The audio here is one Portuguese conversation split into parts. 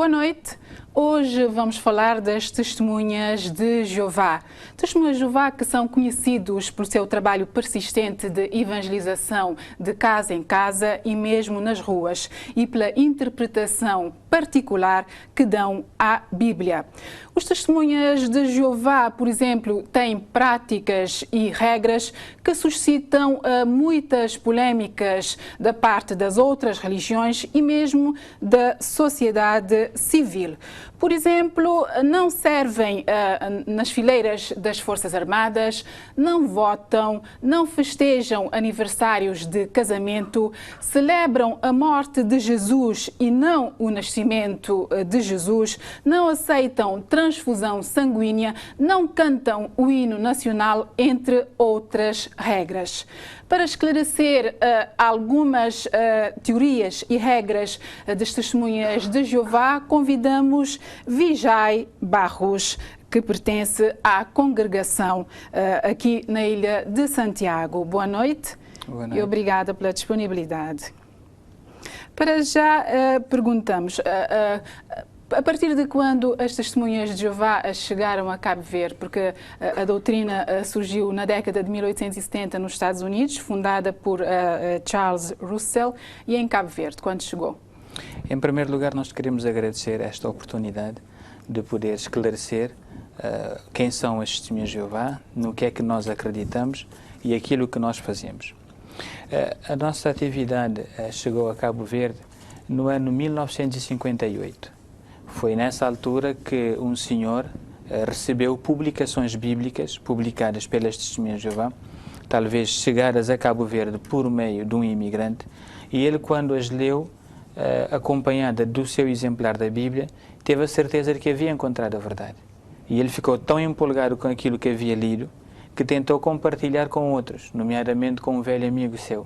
Boa noite. Hoje vamos falar das testemunhas de Jeová. Testemunhas de Jeová que são conhecidos por seu trabalho persistente de evangelização de casa em casa e mesmo nas ruas e pela interpretação particular que dão à Bíblia. Os testemunhas de Jeová, por exemplo, têm práticas e regras que suscitam muitas polémicas da parte das outras religiões e mesmo da sociedade civil. Por exemplo, não servem nas fileiras das Forças Armadas, não votam, não festejam aniversários de casamento, celebram a morte de Jesus e não o nascimento de Jesus, não aceitam transfusão sanguínea, não cantam o hino nacional, entre outras regras. Para esclarecer algumas teorias e regras das testemunhas de Jeová, convidamos Vijay Barros, que pertence à congregação aqui na Ilha de Santiago. Boa noite. Boa noite. E obrigada pela disponibilidade. Para já, perguntamos, a partir de quando as testemunhas de Jeová chegaram a Cabo Verde? Porque a doutrina surgiu na década de 1870 nos Estados Unidos, fundada por Charles Russell, e em Cabo Verde, quando chegou? Em primeiro lugar, nós queremos agradecer esta oportunidade de poder esclarecer quem são as testemunhas de Jeová, no que é que nós acreditamos e aquilo que nós fazemos. A nossa atividade chegou a Cabo Verde no ano 1958. Foi nessa altura que um senhor recebeu publicações bíblicas publicadas pelas testemunhas de Jeová, talvez chegadas a Cabo Verde por meio de um imigrante, e ele, quando as leu, acompanhada do seu exemplar da Bíblia, teve a certeza de que havia encontrado a verdade. E ele ficou tão empolgado com aquilo que havia lido que tentou compartilhar com outros, nomeadamente com um velho amigo seu.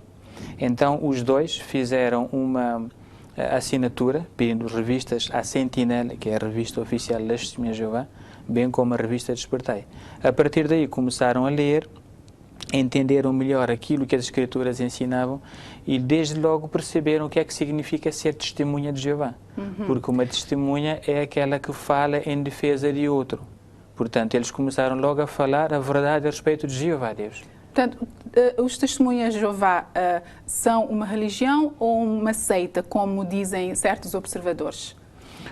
Então, os dois fizeram uma assinatura, pedindo revistas à Sentinela, que é a revista oficial das Testemunhas de Jeová, bem como a revista Despertai. A partir daí começaram a ler, entenderam melhor aquilo que as Escrituras ensinavam e desde logo perceberam o que é que significa ser testemunha de Jeová. Porque uma testemunha é aquela que fala em defesa de outro. Portanto, eles começaram logo a falar a verdade a respeito de Jeová, Deus. Portanto, os testemunhas de Jeová são uma religião ou uma seita, como dizem certos observadores?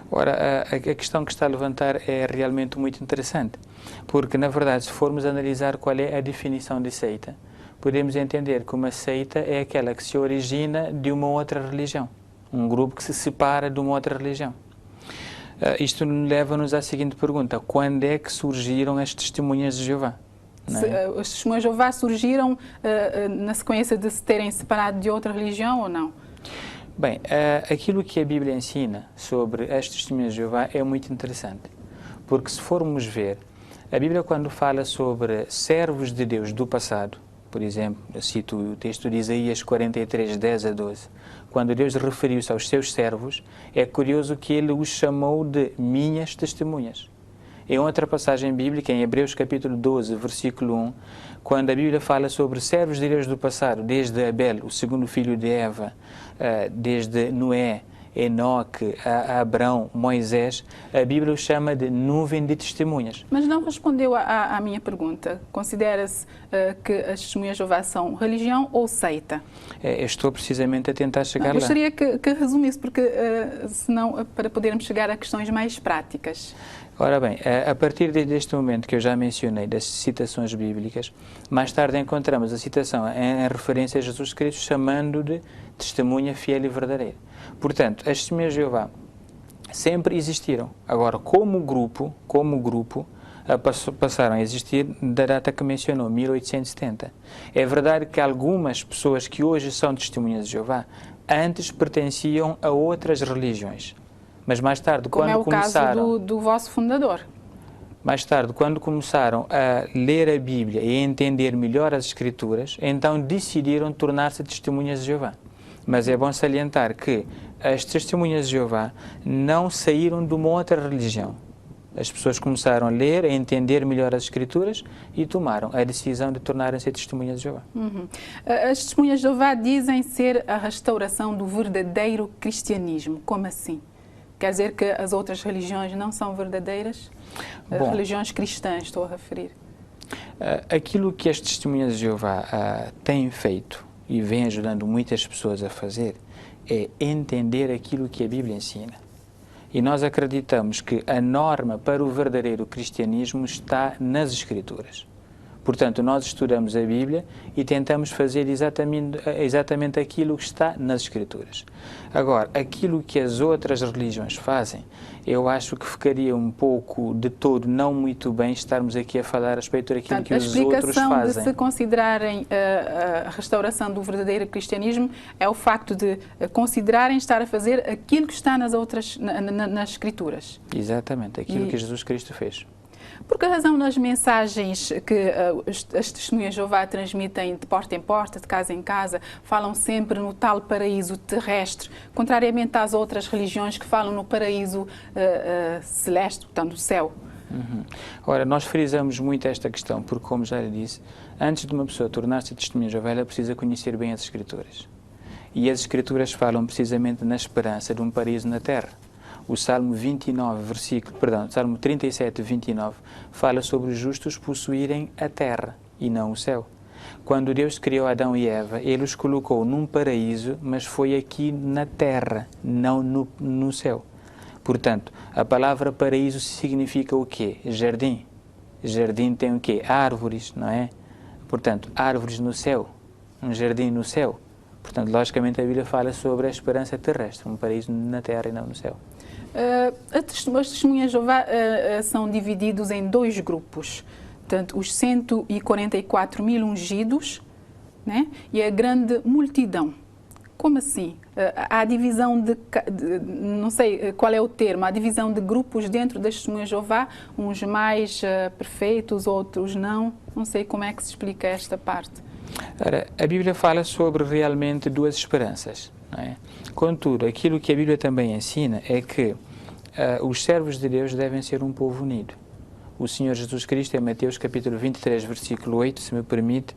Ora, a questão que está a levantar é realmente muito interessante, porque, na verdade, se formos analisar qual é a definição de seita, podemos entender que uma seita é aquela que se origina de uma outra religião, um grupo que se separa de uma outra religião. Isto leva-nos à seguinte pergunta: quando é que surgiram as testemunhas de Jeová? As testemunhas de Jeová surgiram na sequência de se terem separado de outra religião ou não? Bem, aquilo que a Bíblia ensina sobre as testemunhas de Jeová é muito interessante, porque se formos ver, a Bíblia, quando fala sobre servos de Deus do passado, por exemplo, eu cito o texto de Isaías 43, 10 a 12, quando Deus referiu-se aos seus servos, é curioso que ele os chamou de minhas testemunhas. Em outra passagem bíblica, em Hebreus capítulo 12, versículo 1, quando a Bíblia fala sobre servos de Deus do passado, desde Abel, o segundo filho de Eva, desde Noé, Enoque, Abrão, Moisés, a Bíblia os chama de nuvem de testemunhas. Mas não respondeu à minha pergunta. Considera-se que as testemunhas de Jeová são religião ou seita? Estou precisamente a tentar chegar lá. Gostaria que resumisse, porque senão, para podermos chegar a questões mais práticas. Ora bem, a partir deste momento que eu já mencionei, das citações bíblicas, mais tarde encontramos a citação em referência a Jesus Cristo, chamando de testemunha fiel e verdadeira. Portanto, as testemunhas de Jeová sempre existiram. Agora, como grupo, passaram a existir da data que mencionou, 1870. É verdade que algumas pessoas que hoje são testemunhas de Jeová antes pertenciam a outras religiões. Mas mais tarde, como quando começaram... Como é o caso do vosso fundador. Mais tarde, quando começaram a ler a Bíblia e a entender melhor as Escrituras, então decidiram tornar-se testemunhas de Jeová. Mas é bom salientar que as testemunhas de Jeová não saíram de uma outra religião. As pessoas começaram a ler, a entender melhor as Escrituras e tomaram a decisão de tornarem-se testemunhas de Jeová. As testemunhas de Jeová dizem ser a restauração do verdadeiro cristianismo. Como assim? Quer dizer que as outras religiões não são verdadeiras? Bom, Religiões cristãs, estou a referir. Aquilo que as testemunhas de Jeová têm feito e vem ajudando muitas pessoas a fazer é entender aquilo que a Bíblia ensina. E nós acreditamos que a norma para o verdadeiro cristianismo está nas Escrituras. Portanto, nós estudamos a Bíblia e tentamos fazer exatamente aquilo que está nas Escrituras. Agora, aquilo que as outras religiões fazem, eu acho que ficaria um pouco, de todo, não muito bem estarmos aqui a falar a respeito daquilo que os outros fazem. A explicação de se considerarem a restauração do verdadeiro cristianismo é o facto de considerarem estar a fazer aquilo que está nas outras, nas Escrituras. Exatamente, aquilo que Jesus Cristo fez. Por que razão nas mensagens que as testemunhas de Jeová transmitem de porta em porta, de casa em casa, falam sempre no tal paraíso terrestre, contrariamente às outras religiões que falam no paraíso celeste, portanto, o céu? Ora, nós frisamos muito esta questão, porque, como já lhe disse, antes de uma pessoa tornar-se testemunha de Jeová, ela precisa conhecer bem as Escrituras. E as Escrituras falam precisamente na esperança de um paraíso na terra. O Salmo 37, 29, fala sobre os justos possuírem a terra e não o céu. Quando Deus criou Adão e Eva, Ele os colocou num paraíso, mas foi aqui na terra, não no céu. Portanto, a palavra paraíso significa o quê? Jardim. Jardim tem o quê? Árvores, não é? Portanto, árvores no céu, um jardim no céu. Portanto, logicamente a Bíblia fala sobre a esperança terrestre, um paraíso na terra e não no céu. As testemunhas de Jeová são divididos em dois grupos, portanto, os 144 mil ungidos, né, e a grande multidão. Como assim? Há divisão não sei qual é o termo, há divisão de grupos dentro das testemunhas de Jeová, uns mais perfeitos, outros não sei como é que se explica esta parte. Ora, a Bíblia fala sobre realmente duas esperanças, não é? Contudo, aquilo que a Bíblia também ensina é que os servos de Deus devem ser um povo unido. O Senhor Jesus Cristo, em Mateus capítulo 23, versículo 8, se me permite,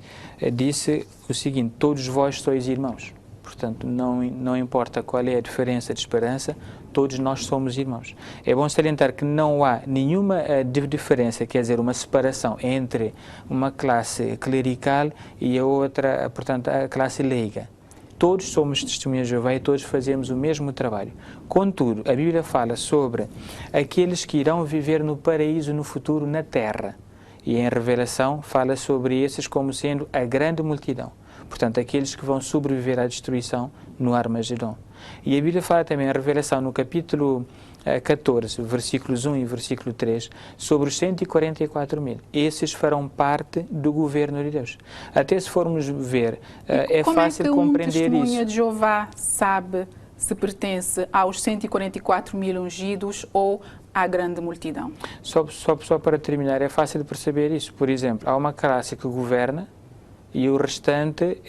disse o seguinte: todos vós sois irmãos. Portanto, não importa qual é a diferença de esperança, todos nós somos irmãos. É bom salientar que não há nenhuma diferença, quer dizer, uma separação entre uma classe clerical e a outra, portanto, a classe leiga. Todos somos testemunhas de Jeová e todos fazemos o mesmo trabalho. Contudo, a Bíblia fala sobre aqueles que irão viver no paraíso no futuro na terra. E em Revelação fala sobre esses como sendo a grande multidão. Portanto, aqueles que vão sobreviver à destruição no Armagedon. E a Bíblia fala também em Revelação, no capítulo 14, versículos 1 e versículo 3, sobre os 144 mil. Esses farão parte do governo de Deus. Até se formos ver, é fácil compreender isso. Como é que uma testemunha de Jeová sabe se pertence aos 144 mil ungidos ou à grande multidão? Só para terminar, é fácil de perceber isso. Por exemplo, há uma classe que governa e o restante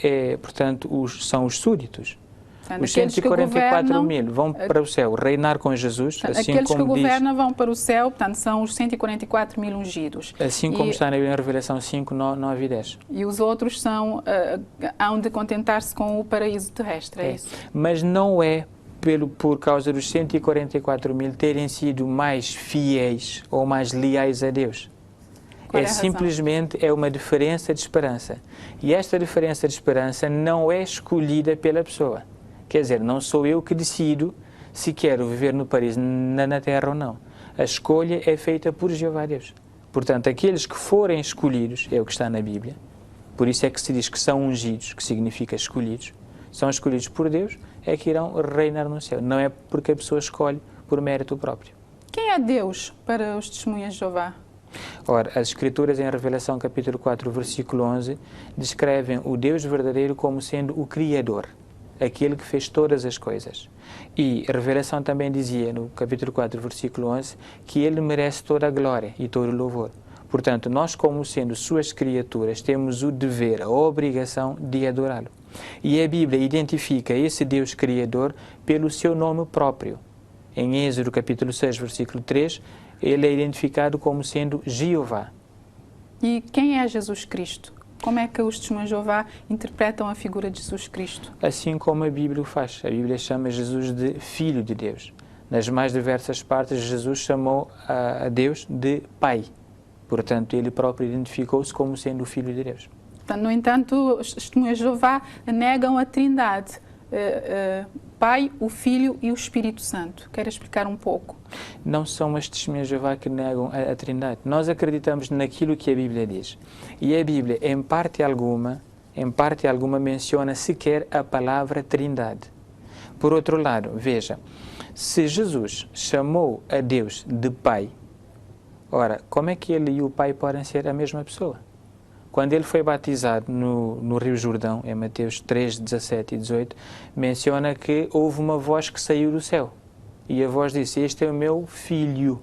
são os súditos. Portanto, os 144 mil vão para o céu reinar com Jesus. Assim aqueles como que governam vão para o céu, portanto, são os 144 mil ungidos. Assim como está na Revelação 5, 9 e 10. E os outros hão de contentar-se com o paraíso terrestre, é isso? Mas não é por causa dos 144 mil terem sido mais fiéis ou mais leais a Deus. Simplesmente uma diferença de esperança. E esta diferença de esperança não é escolhida pela pessoa. Quer dizer, não sou eu que decido se quero viver no paraíso na terra ou não. A escolha é feita por Jeová Deus. Portanto, aqueles que forem escolhidos, é o que está na Bíblia, por isso é que se diz que são ungidos, que significa escolhidos, são escolhidos por Deus, é que irão reinar no céu. Não é porque a pessoa escolhe por mérito próprio. Quem é Deus para os testemunhas de Jeová? Ora, as Escrituras em Revelação capítulo 4, versículo 11, descrevem o Deus verdadeiro como sendo o Criador, aquele que fez todas as coisas. E a Revelação também dizia, no capítulo 4, versículo 11, que Ele merece toda a glória e todo o louvor. Portanto, nós, como sendo suas criaturas, temos o dever, a obrigação de adorá-lo. E a Bíblia identifica esse Deus Criador pelo seu nome próprio. Em Êxodo capítulo 6, versículo 3, ele é identificado como sendo Jeová. E quem é Jesus Cristo? Como é que os testemunhos de Jeová interpretam a figura de Jesus Cristo? Assim como a Bíblia o faz. A Bíblia chama Jesus de Filho de Deus. Nas mais diversas partes, Jesus chamou a Deus de Pai. Portanto, ele próprio identificou-se como sendo o Filho de Deus. No entanto, os testemunhas de Jeová negam a Trindade. Pai, o Filho e o Espírito Santo. Quer explicar um pouco? Não são as testemunhas de Jeová que negam a Trindade. Nós acreditamos naquilo que a Bíblia diz. E a Bíblia, em parte alguma, menciona sequer a palavra Trindade. Por outro lado, veja, se Jesus chamou a Deus de Pai, ora, como é que ele e o Pai podem ser a mesma pessoa? Quando ele foi batizado no Rio Jordão, em Mateus 3, 17 e 18, menciona que houve uma voz que saiu do céu. E a voz disse, este é o meu filho.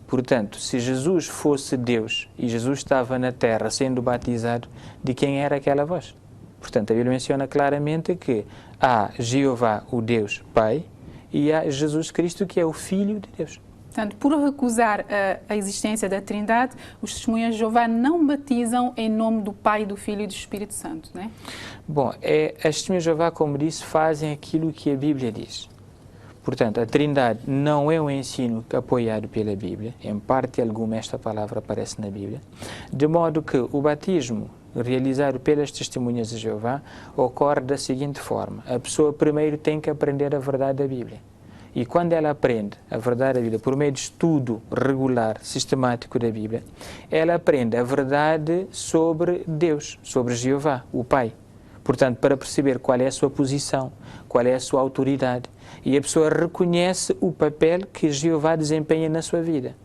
Portanto, se Jesus fosse Deus e Jesus estava na terra sendo batizado, de quem era aquela voz? Portanto, a Bíblia menciona claramente que há Jeová, o Deus Pai, e há Jesus Cristo, que é o Filho de Deus. Portanto, por recusar a existência da Trindade, os testemunhas de Jeová não batizam em nome do Pai, do Filho e do Espírito Santo, não é? Bom, as testemunhas de Jeová, como disse, fazem aquilo que a Bíblia diz. Portanto, a Trindade não é um ensino apoiado pela Bíblia, em parte alguma esta palavra aparece na Bíblia, de modo que o batismo realizado pelas testemunhas de Jeová ocorre da seguinte forma: a pessoa primeiro tem que aprender a verdade da Bíblia. E quando ela aprende a verdade da Bíblia por meio de estudo regular, sistemático da Bíblia, ela aprende a verdade sobre Deus, sobre Jeová, o Pai. Portanto, para perceber qual é a sua posição, qual é a sua autoridade. E a pessoa reconhece o papel que Jeová desempenha na sua vida.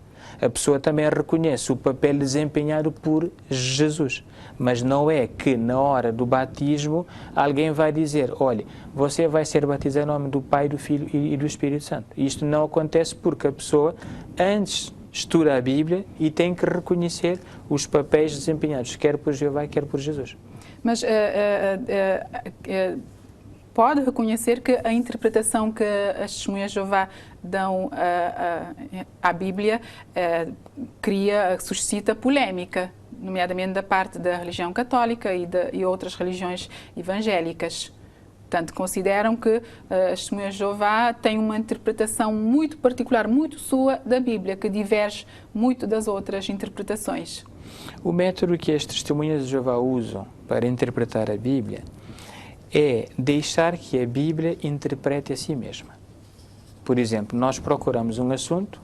A pessoa também reconhece o papel desempenhado por Jesus. Mas não é que na hora do batismo alguém vai dizer, olha, você vai ser batizado em nome do Pai, do Filho e do Espírito Santo. Isto não acontece porque a pessoa antes estuda a Bíblia e tem que reconhecer os papéis desempenhados, quer por Jeová, quer por Jesus. Mas pode reconhecer que a interpretação que as testemunhas de Jeová dão à Bíblia suscita polémica, nomeadamente da parte da religião católica e outras religiões evangélicas. Portanto, consideram que as testemunhas de Jeová têm uma interpretação muito particular, muito sua da Bíblia, que diverge muito das outras interpretações. O método que as testemunhas de Jeová usam para interpretar a Bíblia é deixar que a Bíblia interprete a si mesma. Por exemplo, nós procuramos um assunto,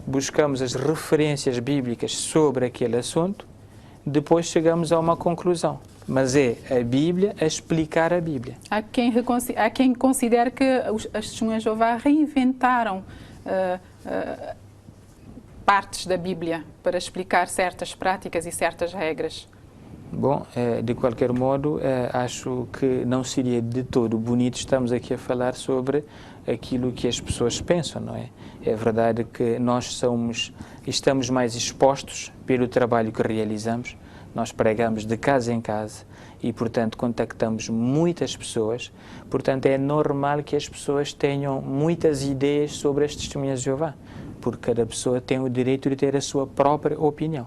buscamos as referências bíblicas sobre aquele assunto, depois chegamos a uma conclusão. Mas é a Bíblia a explicar a Bíblia. Há quem considere que as testemunhas de Jeová reinventaram partes da Bíblia para explicar certas práticas e certas regras. Bom, de qualquer modo, acho que não seria de todo bonito estamos aqui a falar sobre aquilo que as pessoas pensam, não é? É verdade que nós estamos mais expostos pelo trabalho que realizamos, nós pregamos de casa em casa e, portanto, contactamos muitas pessoas, portanto, é normal que as pessoas tenham muitas ideias sobre as testemunhas de Jeová, porque cada pessoa tem o direito de ter a sua própria opinião.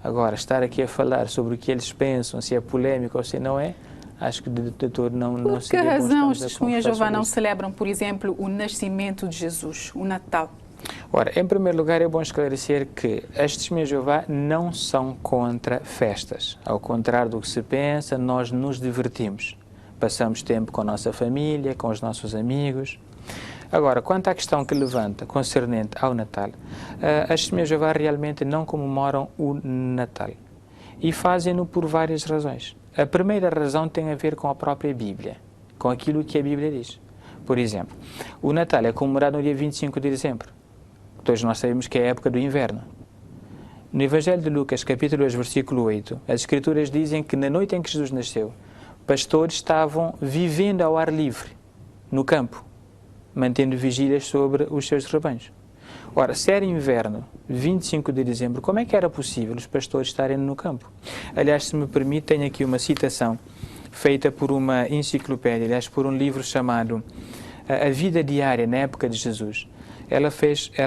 Agora, estar aqui a falar sobre o que eles pensam, se é polémico ou se não é, acho que de todo não seria bom. Por que razão os testemunhas de Jeová não celebram, por exemplo, o nascimento de Jesus, o Natal? Ora, em primeiro lugar, é bom esclarecer que as testemunhas de Jeová não são contra festas. Ao contrário do que se pensa, nós nos divertimos. Passamos tempo com a nossa família, com os nossos amigos. Agora, quanto à questão que levanta concernente ao Natal, as testemunhas de Jeová realmente não comemoram o Natal e fazem-no por várias razões. A primeira razão tem a ver com a própria Bíblia, com aquilo que a Bíblia diz. Por exemplo, o Natal é comemorado no dia 25 de dezembro. Todos nós sabemos que é a época do inverno. No Evangelho de Lucas, capítulo 2, versículo 8, as Escrituras dizem que na noite em que Jesus nasceu, pastores estavam vivendo ao ar livre, no campo, mantendo vigílias sobre os seus rebanhos. Ora, se era inverno, 25 de dezembro, como é que era possível os pastores estarem no campo? Aliás, se me permite, tenho aqui uma citação feita por uma enciclopédia, aliás, por um livro chamado A Vida Diária na Época de Jesus. Ela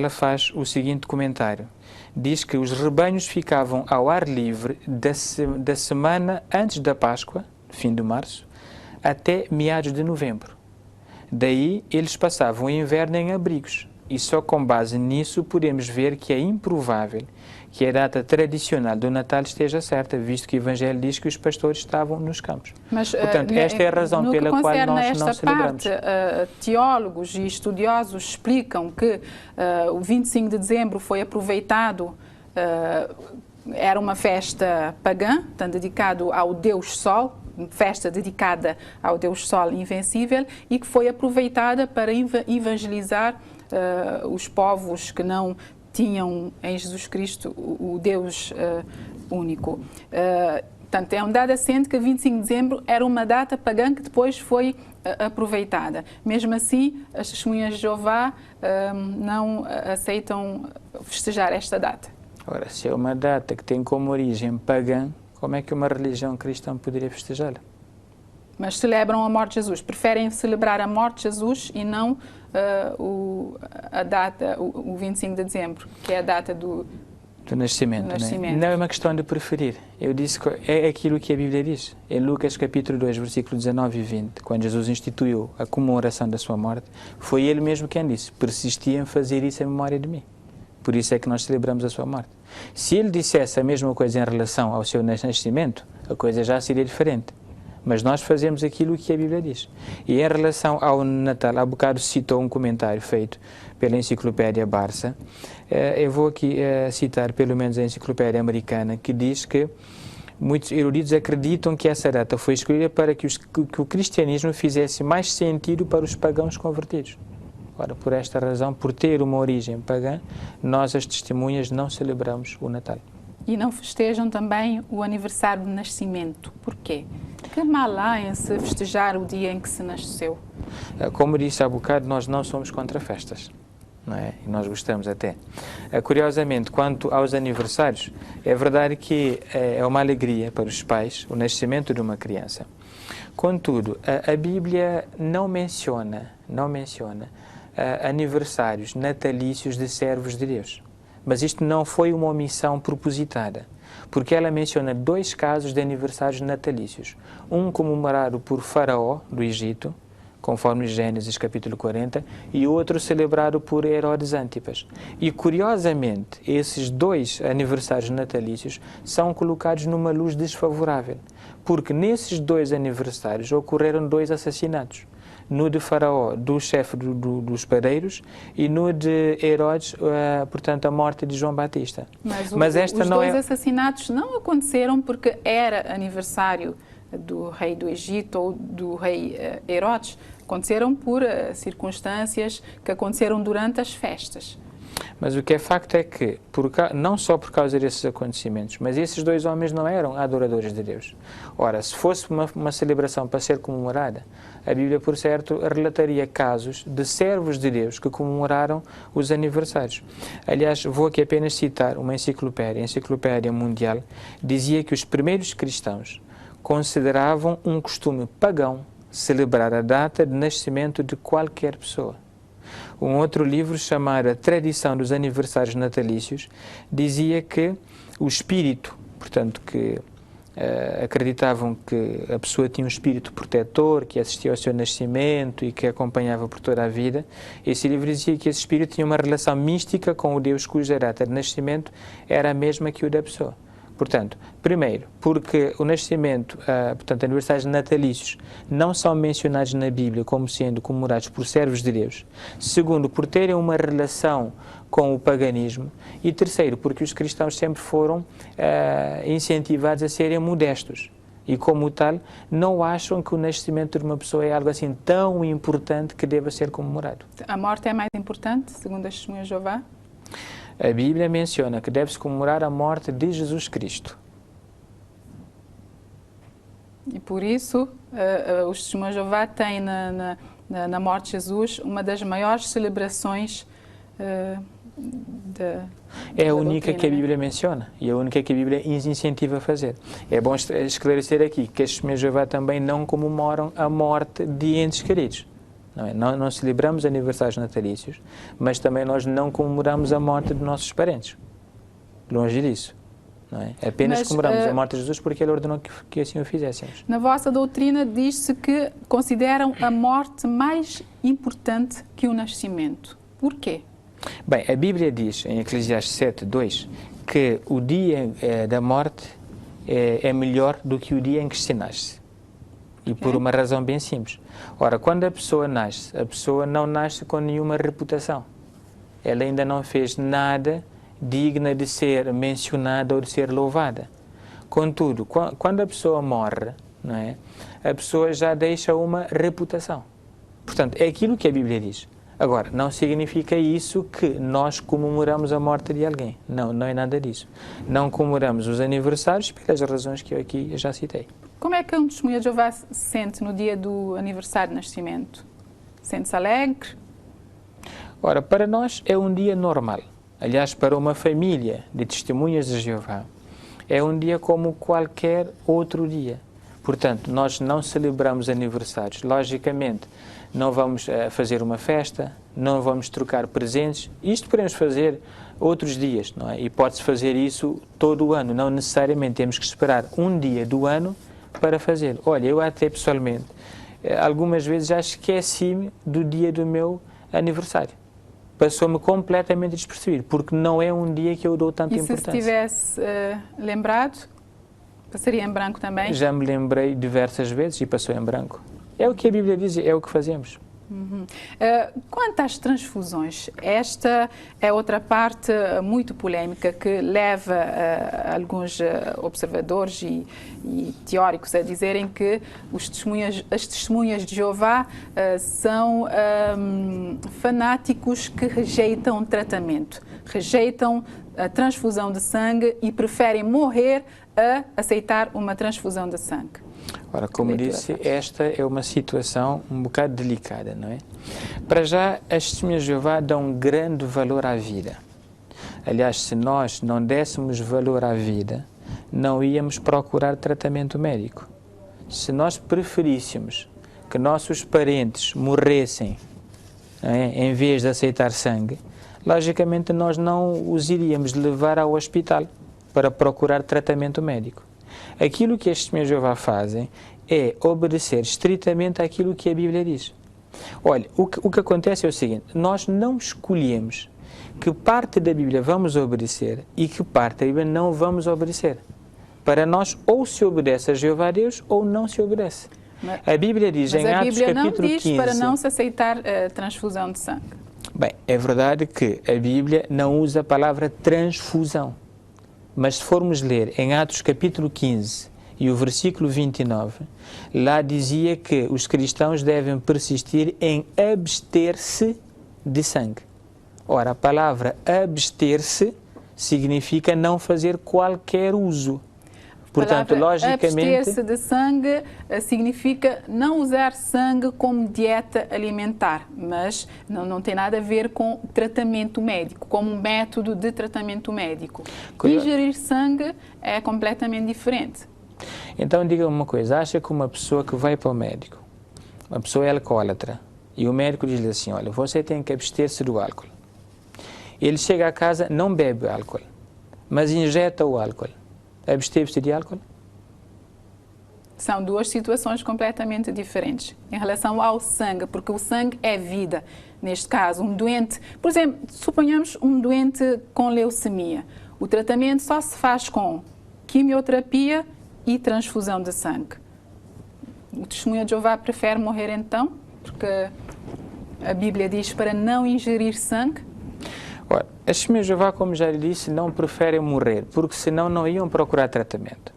faz o seguinte comentário. Diz que os rebanhos ficavam ao ar livre da semana antes da Páscoa, fim de março, até meados de novembro. Daí eles passavam o inverno em abrigos. E só com base nisso podemos ver que é improvável que a data tradicional do Natal esteja certa, visto que o Evangelho diz que os pastores estavam nos campos. Mas, portanto, esta é a razão pela qual nós não celebramos. Teólogos e estudiosos explicam que o 25 de dezembro foi aproveitado, era uma festa pagã, portanto, dedicado ao Deus Sol, festa dedicada ao Deus Sol invencível, e que foi aproveitada para evangelizar os povos que não tinham em Jesus Cristo o Deus único. Portanto, é um dado assente que 25 de dezembro era uma data pagã que depois foi aproveitada. Mesmo assim, as testemunhas de Jeová não aceitam festejar esta data. Ora, se é uma data que tem como origem pagã, como é que uma religião cristã poderia festejá-la? Mas celebram a morte de Jesus. Preferem celebrar a morte de Jesus e não a data, o 25 de dezembro, que é a data do nascimento. Não é uma questão de preferir. Eu disse que é aquilo que a Bíblia diz. Em Lucas capítulo 2, versículos 19 e 20, quando Jesus instituiu a comemoração da sua morte, foi ele mesmo quem disse: persistia em fazer isso em memória de mim. Por isso é que nós celebramos a sua morte. Se ele dissesse a mesma coisa em relação ao seu nascimento, a coisa já seria diferente. Mas nós fazemos aquilo que a Bíblia diz. E em relação ao Natal, há bocado citou um comentário feito pela Enciclopédia Barça. Eu vou aqui citar pelo menos a Enciclopédia Americana, que diz que muitos eruditos acreditam que essa data foi escolhida para que o cristianismo fizesse mais sentido para os pagãos convertidos. Ora, por esta razão, por ter uma origem pagã, nós, as testemunhas, não celebramos o Natal. E não festejam também o aniversário de nascimento. Porquê? Que mal há em se festejar o dia em que se nasceu? Como disse há bocado, nós não somos contra festas, não é? E nós gostamos até. Curiosamente, quanto aos aniversários, é verdade que é uma alegria para os pais o nascimento de uma criança. Contudo, a Bíblia não menciona aniversários natalícios de servos de Deus. Mas isto não foi uma omissão propositada, porque ela menciona 2 casos de aniversários natalícios. Um comemorado por Faraó, do Egito, conforme Gênesis capítulo 40, e outro celebrado por Herodes Antipas. E, curiosamente, esses 2 aniversários natalícios são colocados numa luz desfavorável, porque nesses 2 aniversários ocorreram 2 assassinatos. No de Faraó, do chefe dos padeiros, e no de Herodes, portanto, a morte de João Batista. Mas os 2 assassinatos não aconteceram porque era aniversário do rei do Egito ou do rei Herodes. Aconteceram por circunstâncias que aconteceram durante as festas. Mas o que é facto é que, não só por causa desses acontecimentos, mas esses 2 homens não eram adoradores de Deus. Ora, se fosse uma celebração para ser comemorada, a Bíblia, por certo, relataria casos de servos de Deus que comemoraram os aniversários. Aliás, vou aqui apenas citar uma enciclopédia, a Enciclopédia Mundial, dizia que os primeiros cristãos consideravam um costume pagão celebrar a data de nascimento de qualquer pessoa. Um outro livro, chamado A Tradição dos Aniversários Natalícios, dizia que o espírito, portanto, que acreditavam que a pessoa tinha um espírito protetor, que assistia ao seu nascimento e que acompanhava por toda a vida. Esse livro dizia que esse espírito tinha uma relação mística com o Deus cuja data de nascimento era a mesma que o da pessoa. Portanto, primeiro, porque o nascimento, portanto, aniversários natalícios não são mencionados na Bíblia como sendo comemorados por servos de Deus. Segundo, por terem uma relação com o paganismo. E terceiro, porque os cristãos sempre foram incentivados a serem modestos. E, como tal, não acham que o nascimento de uma pessoa é algo assim tão importante que deva ser comemorado. A morte é mais importante, segundo as testemunhas de Jeová? A Bíblia menciona que deve-se comemorar a morte de Jesus Cristo. E por isso, os testemunhos de Jeová têm na morte de Jesus uma das maiores celebrações é a única que a Bíblia menciona e a única que a Bíblia incentiva a fazer. É bom esclarecer aqui que as testemunhas de Jeová também não comemoram a morte de entes queridos. Não celebramos aniversários natalícios, mas também nós não comemoramos a morte de nossos parentes. Longe disso. não é? Apenas comemoramos a morte de Jesus porque Ele ordenou que assim o fizéssemos. Na vossa doutrina diz-se que consideram a morte mais importante que o nascimento. Por quê? Bem, a Bíblia diz em Eclesiastes 7:2 que o dia da morte é melhor do que o dia em que se nasce. E por uma razão bem simples. Ora, quando a pessoa não nasce com nenhuma reputação. Ela ainda não fez nada digna de ser mencionada ou de ser louvada. Contudo, quando a pessoa morre, não é? A pessoa já deixa uma reputação. Portanto, é aquilo que a Bíblia diz. Agora, não significa isso que nós comemoramos a morte de alguém. Não, não é nada disso. Não comemoramos os aniversários pelas razões que eu aqui já citei. Como é que um testemunha de Jeová se sente no dia do aniversário de nascimento? Sente-se alegre? Ora, para nós é um dia normal. Aliás, para uma família de testemunhas de Jeová, é um dia como qualquer outro dia. Portanto, nós não celebramos aniversários. Logicamente, não vamos fazer uma festa, não vamos trocar presentes. Isto podemos fazer outros dias, não é? E pode-se fazer isso todo o ano. Não necessariamente temos que esperar um dia do ano para fazer. Olha, eu até pessoalmente, algumas vezes já esqueci-me do dia do meu aniversário. Passou-me completamente despercebido, porque não é um dia que eu dou tanta importância. E se tivesse lembrado, passaria em branco também? Já me lembrei diversas vezes e passou em branco. É o que a Bíblia diz, é o que fazemos. Quanto às transfusões, esta é outra parte muito polémica que leva alguns observadores e teóricos a dizerem que as testemunhas de Jeová são fanáticos que rejeitam o tratamento, rejeitam a transfusão de sangue e preferem morrer a aceitar uma transfusão de sangue. Ora, como disse, esta é uma situação um bocado delicada, não é? Para já, as testemunhas de Jeová dão grande valor à vida. Aliás, se nós não dessemos valor à vida, não íamos procurar tratamento médico. Se nós preferíssemos que nossos parentes morressem, não é, em vez de aceitar sangue, logicamente nós não os iríamos levar ao hospital para procurar tratamento médico. Aquilo que as testemunhas de Jeová fazem é obedecer estritamente àquilo que a Bíblia diz. Olha, o que acontece é o seguinte, nós não escolhemos que parte da Bíblia vamos obedecer e que parte da Bíblia não vamos obedecer. Para nós, ou se obedece a Jeová Deus, ou não se obedece. A Bíblia diz em Atos capítulo 15... Mas a Bíblia não diz para não se aceitar a transfusão de sangue. Bem, é verdade que a Bíblia não usa a palavra transfusão. Mas se formos ler em Atos capítulo 15 e o versículo 29, lá dizia que os cristãos devem persistir em abster-se de sangue. Ora, a palavra abster-se significa não fazer qualquer uso. Portanto, logicamente... Abster-se de sangue significa não usar sangue como dieta alimentar, mas não tem nada a ver com tratamento médico, como um método de tratamento médico. Ingerir sangue é completamente diferente. Então, diga-me uma coisa, acha que uma pessoa que vai para o médico, uma pessoa é alcoólatra, e o médico diz-lhe assim, olha, você tem que abster-se do álcool. Ele chega a casa, não bebe álcool, mas injeta o álcool. Absteve-se de álcool? São duas situações completamente diferentes em relação ao sangue, porque o sangue é vida. Neste caso, um doente, por exemplo, suponhamos um doente com leucemia. O tratamento só se faz com quimioterapia e transfusão de sangue. O testemunha de Jeová prefere morrer então, porque a Bíblia diz para não ingerir sangue. Ora, as testemunhas de Jeová, como já lhe disse, não preferem morrer, porque senão não iam procurar tratamento.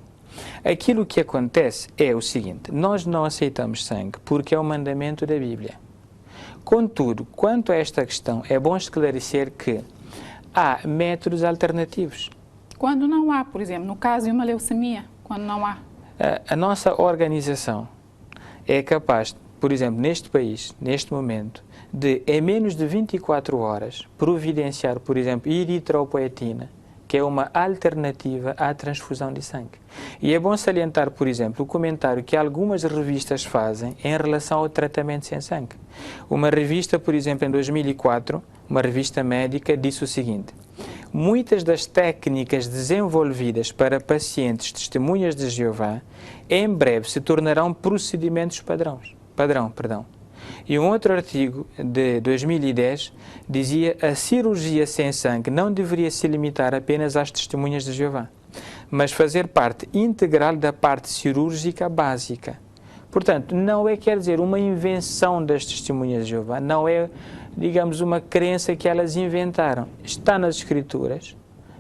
Aquilo que acontece é o seguinte, nós não aceitamos sangue porque é o mandamento da Bíblia. Contudo, quanto a esta questão, é bom esclarecer que há métodos alternativos. Quando não há, por exemplo, no caso de uma leucemia, quando não há? A nossa organização é capaz, por exemplo, neste país, neste momento, de, em menos de 24 horas, providenciar, por exemplo, eritropoetina, que é uma alternativa à transfusão de sangue. E é bom salientar, por exemplo, o comentário que algumas revistas fazem em relação ao tratamento sem sangue. Uma revista, por exemplo, em 2004, uma revista médica, disse o seguinte: Muitas das técnicas desenvolvidas para pacientes testemunhas de Jeová em breve se tornarão procedimentos padrão. E um outro artigo de 2010 dizia que a cirurgia sem sangue não deveria se limitar apenas às testemunhas de Jeová, mas fazer parte integral da parte cirúrgica básica. Portanto, não é, quer dizer, uma invenção das testemunhas de Jeová, não é, digamos, uma crença que elas inventaram. Está nas Escrituras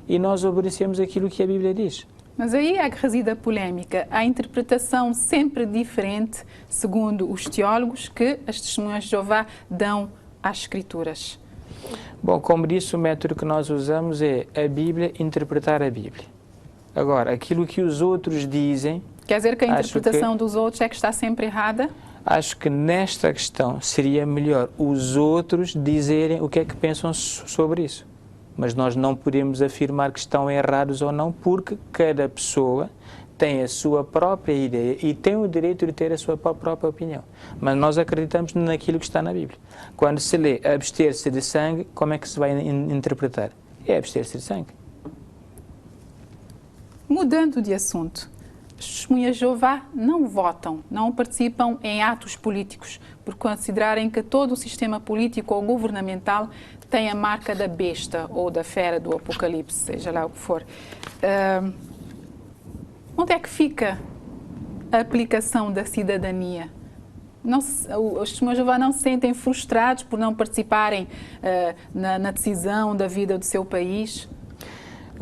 e nós obedecemos aquilo que a Bíblia diz. Mas aí é que reside a polêmica, a interpretação sempre diferente, segundo os teólogos, que as testemunhas de Jeová dão às Escrituras. Bom, como disse, o método que nós usamos é a Bíblia, interpretar a Bíblia. Agora, aquilo que os outros dizem... Quer dizer que a interpretação dos outros é que está sempre errada? Acho que nesta questão seria melhor os outros dizerem o que é que pensam sobre isso. Mas nós não podemos afirmar que estão errados ou não, porque cada pessoa tem a sua própria ideia e tem o direito de ter a sua própria opinião. Mas nós acreditamos naquilo que está na Bíblia. Quando se lê abster-se de sangue, como é que se vai interpretar? É abster-se de sangue. Mudando de assunto, as testemunhas de Jeová não votam, não participam em atos políticos, por considerarem que todo o sistema político ou governamental tem a marca da besta ou da fera do Apocalipse, seja lá o que for. Onde é que fica a aplicação da cidadania? Os testemunhas de Jeová não se sentem frustrados por não participarem na decisão da vida do seu país?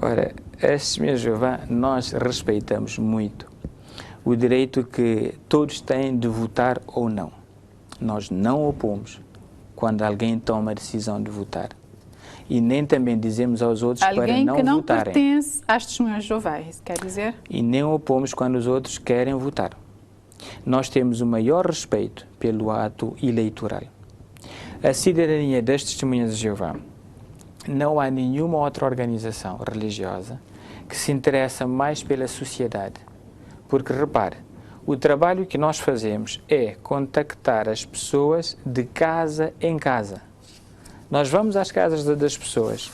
Ora, as testemunhas de Jeová, nós respeitamos muito o direito que todos têm de votar ou não. Nós não opomos quando alguém toma a decisão de votar. E nem também dizemos aos outros para não votarem. Alguém que não pertence às testemunhas de Jeová, isso quer dizer? E nem opomos quando os outros querem votar. Nós temos o maior respeito pelo ato eleitoral. A cidadania das testemunhas de Jeová, não há nenhuma outra organização religiosa que se interessa mais pela sociedade. Porque, repare, o trabalho que nós fazemos é contactar as pessoas de casa em casa. Nós vamos às casas das pessoas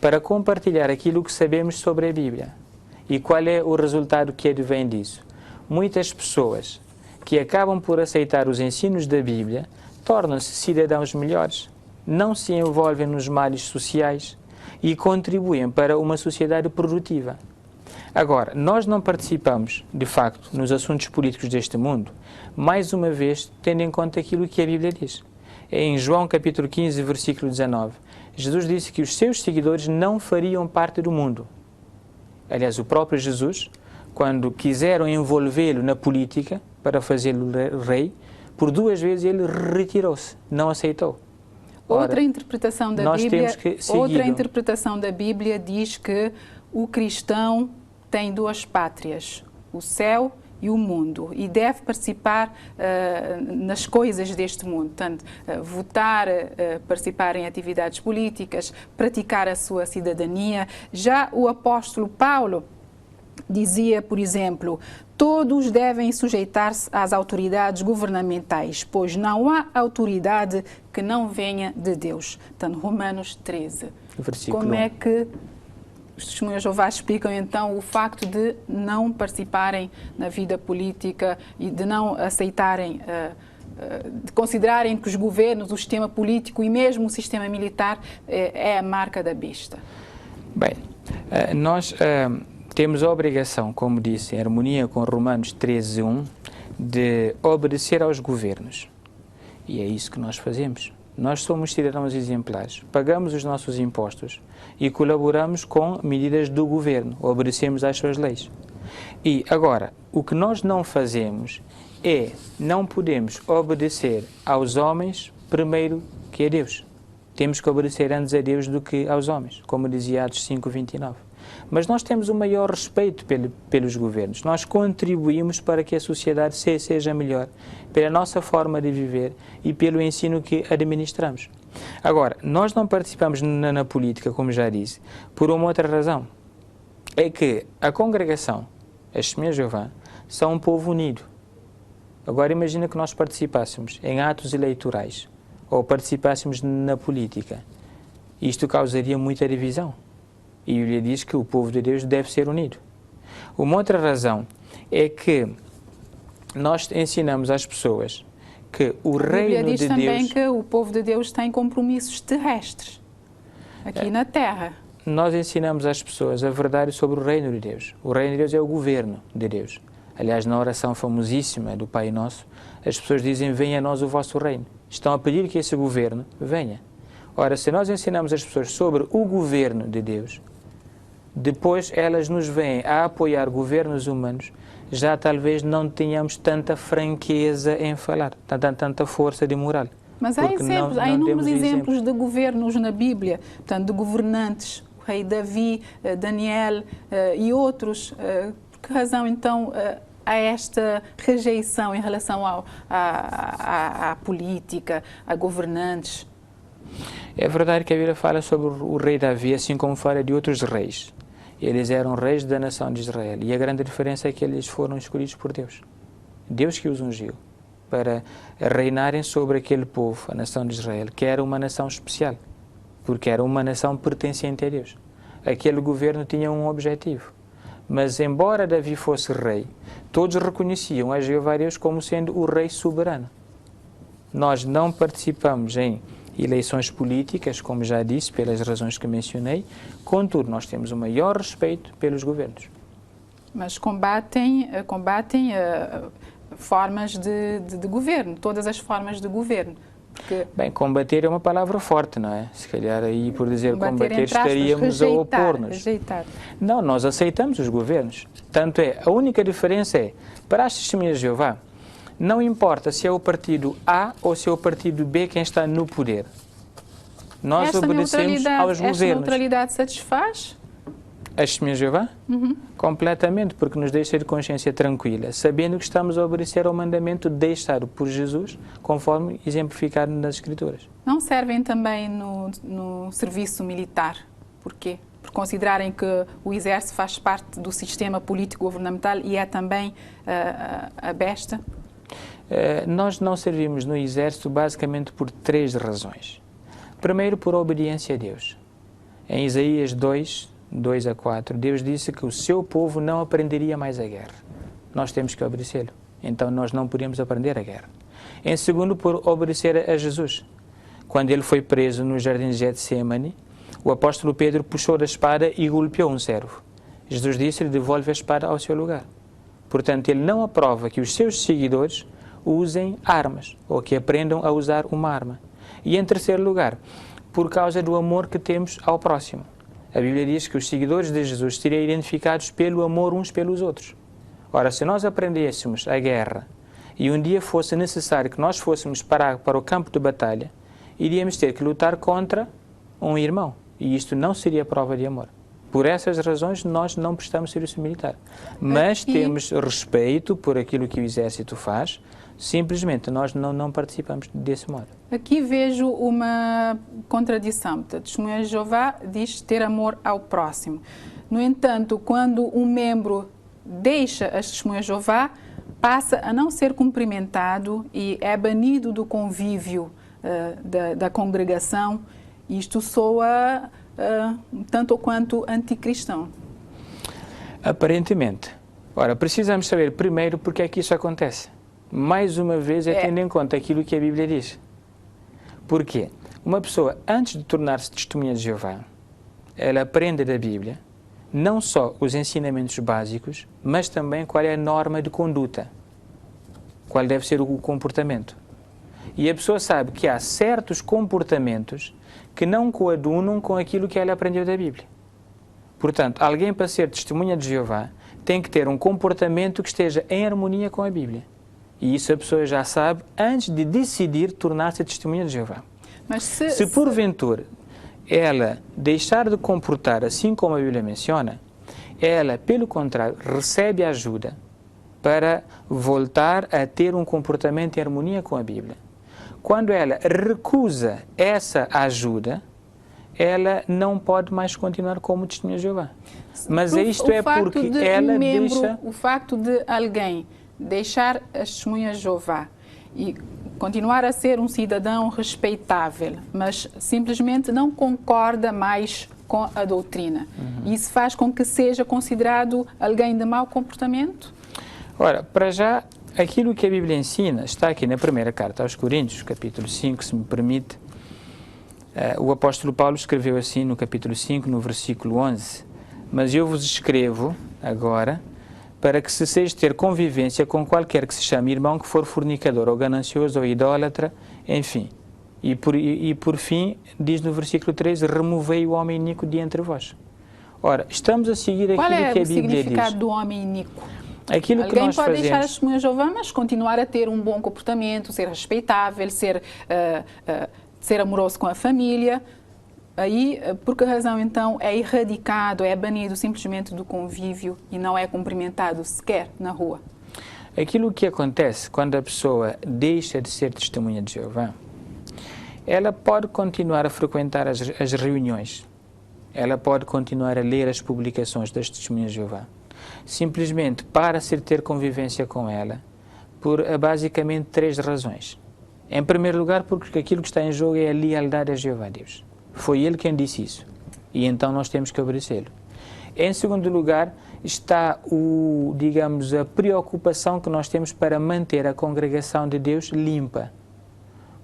para compartilhar aquilo que sabemos sobre a Bíblia. E qual é o resultado que advém disso? Muitas pessoas que acabam por aceitar os ensinos da Bíblia tornam-se cidadãos melhores, não se envolvem nos males sociais e contribuem para uma sociedade produtiva. Agora, nós não participamos, de facto, nos assuntos políticos deste mundo, mais uma vez, tendo em conta aquilo que a Bíblia diz. Em João capítulo 15, versículo 19, Jesus disse que os seus seguidores não fariam parte do mundo. Aliás, o próprio Jesus, quando quiseram envolvê-lo na política para fazê-lo rei, por 2 vezes ele retirou-se, não aceitou. Outra interpretação da Bíblia diz que o cristão tem 2 pátrias, o céu e o mundo, e deve participar nas coisas deste mundo, portanto, votar, participar em atividades políticas, praticar a sua cidadania. Já o apóstolo Paulo dizia, por exemplo, todos devem sujeitar-se às autoridades governamentais, pois não há autoridade que não venha de Deus. Portanto, Romanos 13. Versículo Como é que os testemunhas de Jeová explicam então o facto de não participarem na vida política e de não aceitarem, de considerarem que os governos, o sistema político e mesmo o sistema militar é a marca da besta? Bem, nós temos a obrigação, como disse, em harmonia com Romanos 13:1, de obedecer aos governos. E é isso que nós fazemos. Nós somos cidadãos exemplares, pagamos os nossos impostos e colaboramos com medidas do governo, obedecemos às suas leis. E agora, o que nós não fazemos é, não podemos obedecer aos homens primeiro que a Deus. Temos que obedecer antes a Deus do que aos homens, como dizia Atos 5:29. Mas nós temos o maior respeito pelos governos. Nós contribuímos para que a sociedade seja melhor, pela nossa forma de viver e pelo ensino que administramos. Agora, nós não participamos na política, como já disse, por uma outra razão. É que a congregação, as Testemunhas de Jeová, são um povo unido. Agora imagina que nós participássemos em atos eleitorais ou participássemos na política. Isto causaria muita divisão. E a Bíblia diz que o povo de Deus deve ser unido. Uma outra razão é que nós ensinamos às pessoas que o reino de Deus... A Bíblia diz também que o povo de Deus tem compromissos terrestres, aqui na terra. Nós ensinamos às pessoas a verdade sobre o reino de Deus. O reino de Deus é o governo de Deus. Aliás, na oração famosíssima do Pai Nosso, as pessoas dizem, venha a nós o vosso reino. Estão a pedir que esse governo venha. Ora, se nós ensinamos as pessoas sobre o governo de Deus, depois elas nos vêm a apoiar governos humanos, já talvez não tenhamos tanta franqueza em falar, tanta força de moral. Mas há exemplos, há inúmeros exemplos de governos na Bíblia, portanto, de governantes, o rei Davi, Daniel e outros. Por que razão, então, há esta rejeição em relação à política, a governantes? É verdade que a Bíblia fala sobre o rei Davi, assim como fala de outros reis. Eles eram reis da nação de Israel. E a grande diferença é que eles foram escolhidos por Deus. Deus que os ungiu para reinarem sobre aquele povo, a nação de Israel, que era uma nação especial, porque era uma nação pertencente a Deus. Aquele governo tinha um objetivo. Mas, embora Davi fosse rei, todos reconheciam a Jeová Deus como sendo o rei soberano. Nós não participamos em eleições políticas, como já disse, pelas razões que mencionei, contudo, nós temos o maior respeito pelos governos. Mas combatem formas de governo, todas as formas de governo. Porque bem, combater é uma palavra forte, não é? Se calhar aí, por dizer combater, estaríamos a opor-nos. Rejeitar. Não, nós aceitamos os governos. Tanto é, a única diferença é, para as testemunhas de Jeová, não importa se é o partido A ou se é o partido B quem está no poder. Nós obedecemos aos governos. Esta neutralidade satisfaz? As testemunhas de Jeová? Completamente, porque nos deixa de consciência tranquila, sabendo que estamos a obedecer ao mandamento deixado por Jesus, conforme exemplificado nas Escrituras. Não servem também no serviço militar? Por quê? Por considerarem que o Exército faz parte do sistema político-governamental e é também a besta? Nós não servimos no Exército basicamente por 3 razões. Primeiro, por obediência a Deus. Em Isaías 2:2-4, Deus disse que o seu povo não aprenderia mais a guerra. Nós temos que obedecê-lo. Então, nós não podemos aprender a guerra. Em segundo, por obedecer a Jesus. Quando ele foi preso no jardim de Getsemane, o apóstolo Pedro puxou da espada e golpeou um servo. Jesus disse-lhe, devolve a espada ao seu lugar. Portanto, ele não aprova que os seus seguidores usem armas, ou que aprendam a usar uma arma. E em terceiro lugar, por causa do amor que temos ao próximo. A Bíblia diz que os seguidores de Jesus seriam identificados pelo amor uns pelos outros. Ora, se nós aprendêssemos a guerra e um dia fosse necessário que nós fôssemos para o campo de batalha, iríamos ter que lutar contra um irmão. E isto não seria prova de amor. Por essas razões, nós não prestamos serviço militar. Mas temos respeito por aquilo que o Exército faz, simplesmente nós não participamos desse modo. Aqui vejo uma contradição. A Testemunha de Jeová diz ter amor ao próximo. No entanto, quando um membro deixa as Testemunhas de Jeová, passa a não ser cumprimentado e é banido do convívio da congregação. Isto soa tanto quanto anticristão. Aparentemente. Ora, precisamos saber primeiro porque é que isso acontece. Mais uma vez tendo em conta aquilo que a Bíblia diz. Porquê? Uma pessoa, antes de tornar-se testemunha de Jeová, ela aprende da Bíblia não só os ensinamentos básicos, mas também qual é a norma de conduta, qual deve ser o comportamento. E a pessoa sabe que há certos comportamentos que não coadunam com aquilo que ela aprendeu da Bíblia. Portanto, alguém para ser testemunha de Jeová tem que ter um comportamento que esteja em harmonia com a Bíblia. E isso a pessoa já sabe antes de decidir tornar-se testemunha de Jeová. Mas se porventura ela deixar de comportar assim como a Bíblia menciona, ela, pelo contrário, recebe ajuda para voltar a ter um comportamento em harmonia com a Bíblia. Quando ela recusa essa ajuda, ela não pode mais continuar como testemunha de Jeová. Mas isto é porque ela deixa... O facto de alguém deixar as testemunhas de Jeová e continuar a ser um cidadão respeitável, mas simplesmente não concorda mais com a doutrina. Isso faz com que seja considerado alguém de mau comportamento? Ora, para já, aquilo que a Bíblia ensina está aqui na primeira carta aos Coríntios, capítulo 5, se me permite. O apóstolo Paulo escreveu assim no capítulo 5, no versículo 11: mas eu vos escrevo agora para que cesseis de ter convivência com qualquer que se chame irmão que for fornicador, ou ganancioso, ou idólatra, enfim. E por fim, diz no versículo 13, removei o homem iníquo de entre vós. Ora, estamos a seguir aquilo que a Bíblia diz. Qual é o significado do homem iníquo? Aquilo que nós pode fazemos... deixar as testemunhas de Jeová, mas continuar a ter um bom comportamento, ser respeitável, ser amoroso com a família. Aí, por que razão, então, é erradicado, é banido simplesmente do convívio e não é cumprimentado sequer na rua? Aquilo que acontece quando a pessoa deixa de ser testemunha de Jeová, ela pode continuar a frequentar as reuniões, ela pode continuar a ler as publicações das testemunhas de Jeová, simplesmente para-se ter convivência com ela, por basicamente 3 razões. Em primeiro lugar, porque aquilo que está em jogo é a lealdade a Jeová Deus. Foi ele quem disse isso, e então nós temos que obedecê-lo. Em segundo lugar, está digamos, a preocupação que nós temos para manter a congregação de Deus limpa.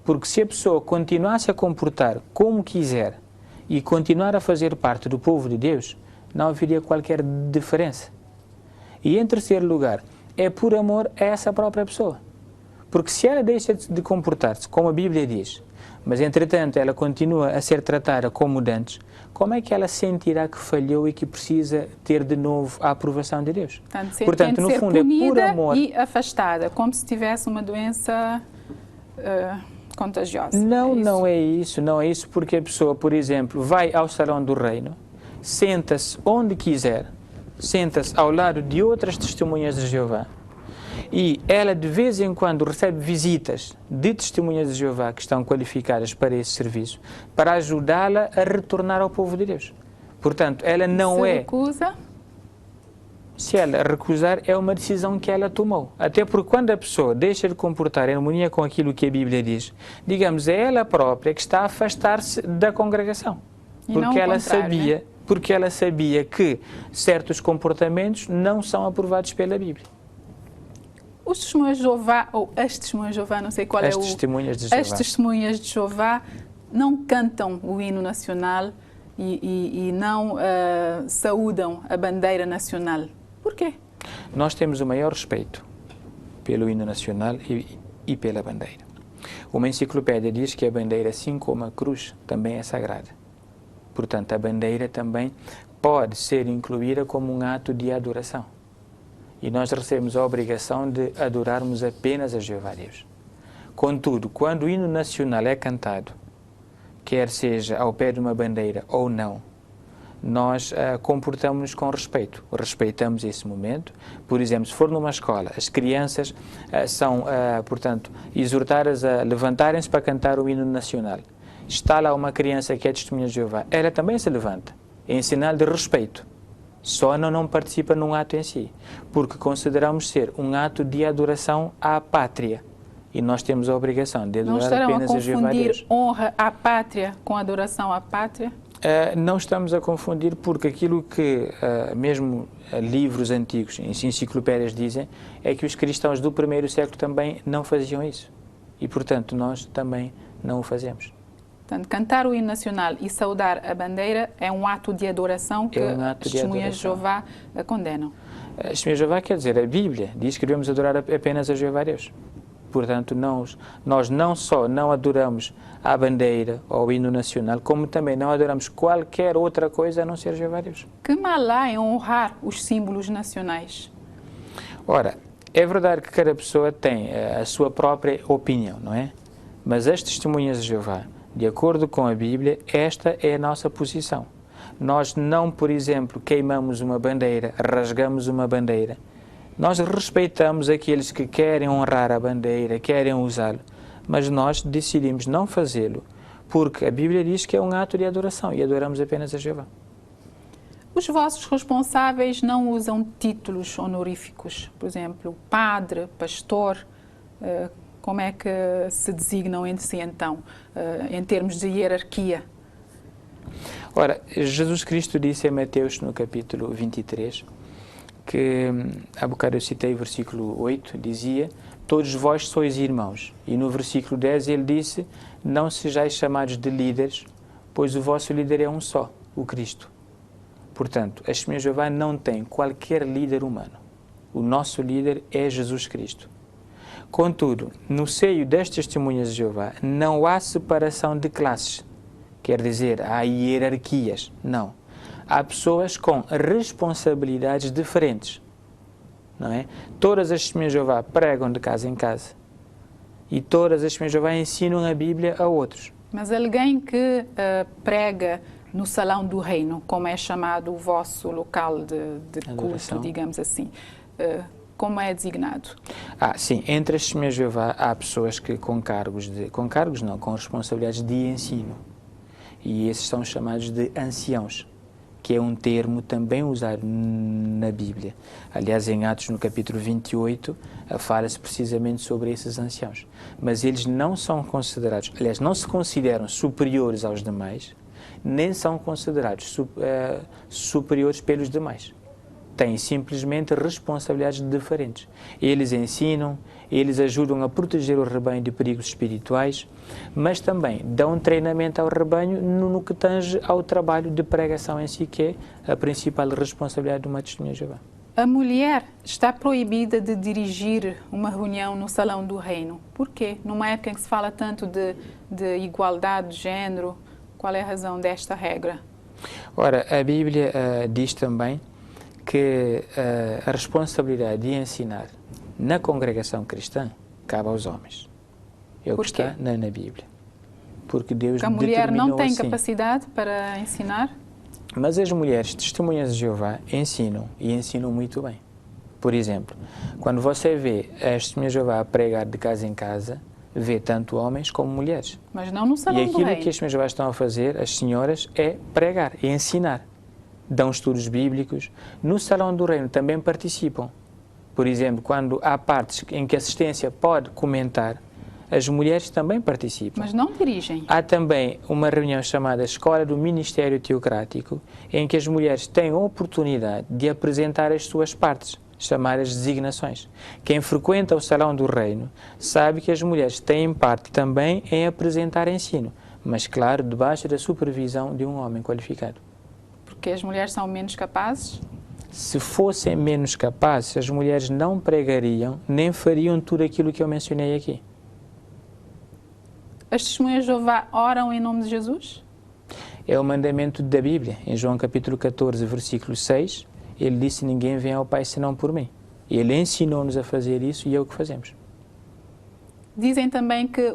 Porque se a pessoa continuasse a comportar como quiser e continuar a fazer parte do povo de Deus, não haveria qualquer diferença. E em terceiro lugar, é por amor a essa própria pessoa. Porque se ela deixa de comportar-se como a Bíblia diz, mas entretanto ela continua a ser tratada como dantes, como é que ela sentirá que falhou e que precisa ter de novo a aprovação de Deus? Portanto, no fundo é por amor e afastada, como se tivesse uma doença contagiosa. Não, não é isso, porque a pessoa, por exemplo, vai ao salão do reino, senta-se onde quiser, senta-se ao lado de outras testemunhas de Jeová, e ela de vez em quando recebe visitas de testemunhas de Jeová que estão qualificadas para esse serviço, para ajudá-la a retornar ao povo de Deus. Portanto, ela não é... Se recusa? Se ela recusar, é uma decisão que ela tomou. Até porque quando a pessoa deixa de comportar em harmonia com aquilo que a Bíblia diz, digamos, é ela própria que está a afastar-se da congregação. Porque ela sabia que certos comportamentos não são aprovados pela Bíblia. Os testemunhas de Jeová, ou as testemunhas de Jeová, não sei qual é o... Testemunhas de Jeová. As testemunhas de Jeová não cantam o hino nacional e não saúdam a bandeira nacional. Por quê? Nós temos o maior respeito pelo hino nacional e pela bandeira. Uma enciclopédia diz que a bandeira, assim como a cruz, também é sagrada. Portanto, a bandeira também pode ser incluída como um ato de adoração. E nós recebemos a obrigação de adorarmos apenas a Jeová Deus. Contudo, quando o hino nacional é cantado, quer seja ao pé de uma bandeira ou não, nós comportamos-nos com respeito, respeitamos esse momento. Por exemplo, se for numa escola, as crianças são, portanto, exortadas a levantarem-se para cantar o hino nacional. Está lá uma criança que é testemunha de Jeová, ela também se levanta, em sinal de respeito. Só não participa num ato em si, porque consideramos ser um ato de adoração à pátria. E nós temos a obrigação de adorar apenas a Jeová Deus. Não estarão a confundir honra à pátria com adoração à pátria? Não estamos a confundir, porque aquilo que mesmo livros antigos, enciclopédias dizem, é que os cristãos do primeiro século também não faziam isso. E, portanto, nós também não o fazemos. Portanto, cantar o hino nacional e saudar a bandeira é um ato de adoração que as testemunhas de Jeová condenam. As testemunhas de Jeová quer dizer, a Bíblia diz que devemos adorar apenas a Jeová Deus. Portanto, nós não só não adoramos a bandeira ou o hino nacional, como também não adoramos qualquer outra coisa a não ser Jeová Deus. Que mal há em honrar os símbolos nacionais? Ora, é verdade que cada pessoa tem a sua própria opinião, não é? Mas as testemunhas de Jeová, de acordo com a Bíblia, esta é a nossa posição. Nós não, por exemplo, queimamos uma bandeira, rasgamos uma bandeira. Nós respeitamos aqueles que querem honrar a bandeira, querem usá-lo, mas nós decidimos não fazê-lo, porque a Bíblia diz que é um ato de adoração e adoramos apenas a Jeová. Os vossos responsáveis não usam títulos honoríficos, por exemplo, padre, pastor. Como é que se designam entre si, então, em termos de hierarquia? Ora, Jesus Cristo disse em Mateus, no capítulo 23, que, há bocado eu citei o versículo 8, dizia: todos vós sois irmãos. E no versículo 10 ele disse: não sejais chamados de líderes, pois o vosso líder é um só, o Cristo. Portanto, a Testemunha de Jeová não tem qualquer líder humano. O nosso líder é Jesus Cristo. Contudo, no seio das Testemunhas de Jeová não há separação de classes. Quer dizer, há hierarquias. Não. Há pessoas com responsabilidades diferentes. Não é? Todas as Testemunhas de Jeová pregam de casa em casa. E todas as Testemunhas de Jeová ensinam a Bíblia a outros. Mas alguém que prega no Salão do Reino, como é chamado o vosso local de culto, digamos assim, como é designado? Sim, entre as Testemunhas de Jeová há pessoas que com responsabilidades de ensino. E esses são chamados de anciãos, que é um termo também usado na Bíblia. Aliás, em Atos, no capítulo 28, fala-se precisamente sobre esses anciãos. Mas eles não são considerados, aliás, não se consideram superiores aos demais, nem são considerados superiores pelos demais. Têm simplesmente responsabilidades diferentes. Eles ensinam, eles ajudam a proteger o rebanho de perigos espirituais, mas também dão treinamento ao rebanho no que tange ao trabalho de pregação em si, que é a principal responsabilidade de uma Testemunha de Jeová. A mulher está proibida de dirigir uma reunião no Salão do Reino. Por quê? Numa época em que se fala tanto de igualdade de género, qual é a razão desta regra? Ora, a Bíblia diz também que a responsabilidade de ensinar na congregação cristã cabe aos homens. É o que está na Bíblia. Porque Deus determinou assim. A mulher não tem capacidade para ensinar? Mas as mulheres Testemunhas de Jeová ensinam, e ensinam muito bem. Por exemplo, quando você vê as Testemunhas de Jeová a pregar de casa em casa, vê tanto homens como mulheres. Mas não no Salão do Reino. E aquilo que as Testemunhas de Jeová estão a fazer, as senhoras, é pregar, é ensinar. Dão estudos bíblicos. No Salão do Reino também participam. Por exemplo, quando há partes em que a assistência pode comentar, as mulheres também participam. Mas não dirigem. Há também uma reunião chamada Escola do Ministério Teocrático, em que as mulheres têm a oportunidade de apresentar as suas partes, chamadas designações. Quem frequenta o Salão do Reino sabe que as mulheres têm parte também em apresentar ensino, mas, claro, debaixo da supervisão de um homem qualificado. Porque as mulheres são menos capazes? Se fossem menos capazes, as mulheres não pregariam, nem fariam tudo aquilo que eu mencionei aqui. As Testemunhas de Jeová oram em nome de Jesus? É o mandamento da Bíblia. Em João capítulo 14, versículo 6, ele disse: ninguém vem ao Pai senão por mim. Ele ensinou-nos a fazer isso e é o que fazemos. Dizem também que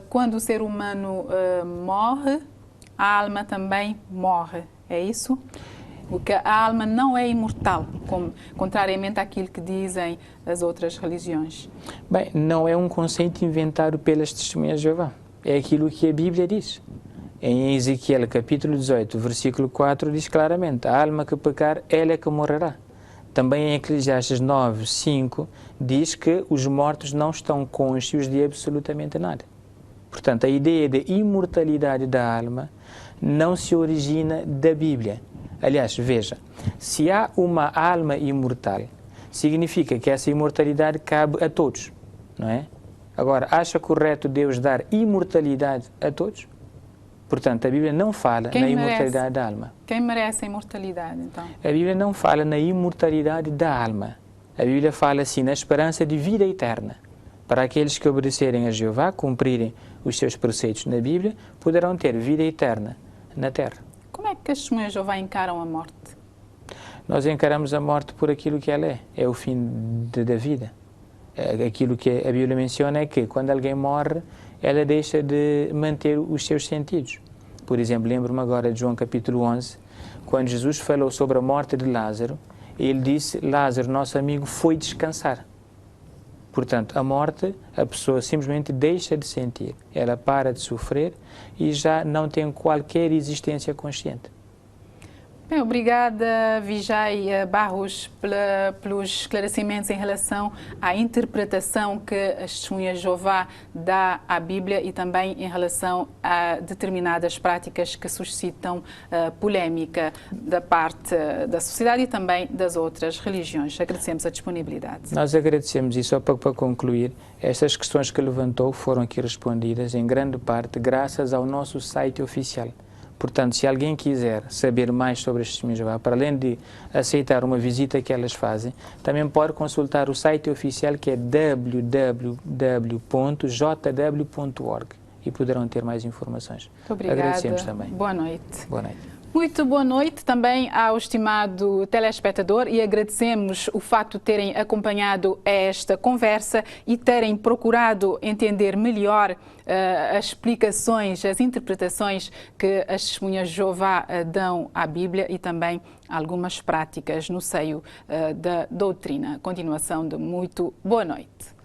quando o ser humano morre, a alma também morre. É isso? Porque a alma não é imortal, contrariamente àquilo que dizem as outras religiões. Bem, não é um conceito inventado pelas Testemunhas de Jeová. É aquilo que a Bíblia diz. Em Ezequiel, capítulo 18, versículo 4, diz claramente: a alma que pecar, ela é que morrerá. Também em Eclesiastes 9, 5, diz que os mortos não estão cônscios de absolutamente nada. Portanto, a ideia de imortalidade da alma não se origina da Bíblia. Aliás, veja, se há uma alma imortal, significa que essa imortalidade cabe a todos, não é? Agora, acha correto Deus dar imortalidade a todos? Portanto, a Bíblia não fala na imortalidade da alma. Quem merece a imortalidade, então? A Bíblia não fala na imortalidade da alma. A Bíblia fala, assim, na esperança de vida eterna. Para aqueles que obedecerem a Jeová, cumprirem os seus preceitos na Bíblia, poderão ter vida eterna na terra. Como é que as Testemunhas de Jeová encaram a morte? Nós encaramos a morte por aquilo que ela é. É o fim da vida. Aquilo que a Bíblia menciona é que quando alguém morre, ela deixa de manter os seus sentidos. Por exemplo, lembro-me agora de João capítulo 11, quando Jesus falou sobre a morte de Lázaro, ele disse: Lázaro, nosso amigo, foi descansar. Portanto, a morte, a pessoa simplesmente deixa de sentir, ela para de sofrer e já não tem qualquer existência consciente. Bem, obrigada, Vijay Barros, pelos esclarecimentos em relação à interpretação que as testemunhas de Jeová dá à Bíblia e também em relação a determinadas práticas que suscitam polémica da parte da sociedade e também das outras religiões. Agradecemos a disponibilidade. Nós agradecemos e só para concluir, estas questões que levantou foram aqui respondidas em grande parte graças ao nosso site oficial. Portanto, se alguém quiser saber mais sobre as testemunhas de Jeová, para além de aceitar uma visita que elas fazem, também pode consultar o site oficial que é www.jw.org e poderão ter mais informações. Muito obrigada. Agradecemos também. Boa noite. Boa noite. Muito boa noite também ao estimado telespectador e agradecemos o facto de terem acompanhado esta conversa e terem procurado entender melhor as explicações, as interpretações que as testemunhas de Jeová dão à Bíblia e também algumas práticas no seio da doutrina. Continuação de muito boa noite.